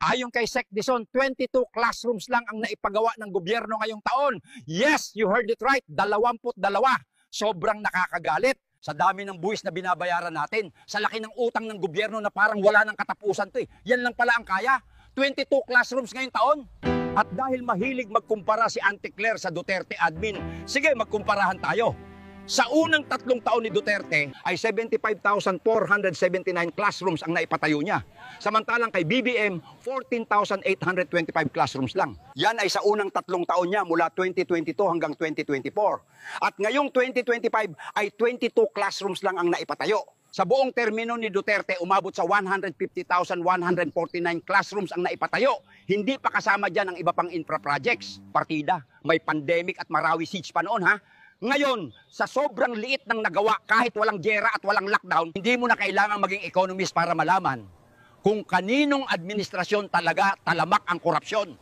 Ayon kay Sec Dizon, 22 classrooms lang ang naipagawa ng gobyerno ngayong taon. Yes, you heard it right, 22. Sobrang nakakagalit sa dami ng buwis na binabayaran natin, sa laki ng utang ng gobyerno na parang wala ng katapusan to eh. Yan lang pala ang kaya. 22 classrooms ngayong taon. At dahil mahilig magkumpara si Auntie Claire sa Duterte admin, sige magkumparahan tayo. Sa unang 3 taon ni Duterte ay 75,479 classrooms ang naipatayo niya. Samantalang kay BBM, 14,825 classrooms lang. Yan ay sa unang 3 taon niya mula 2022 hanggang 2024. At ngayong 2025 ay 22 classrooms lang ang naipatayo. Sa buong termino ni Duterte, umabot sa 150,149 classrooms ang naipatayo. Hindi pa kasama dyan ang iba pang infra projects. Partida, may pandemic at Marawi siege pa noon ha. Ngayon, sa sobrang liit ng nagawa kahit walang giyera at walang lockdown, hindi mo na kailangan maging economist para malaman kung kaninong administrasyon talaga talamak ang korupsyon.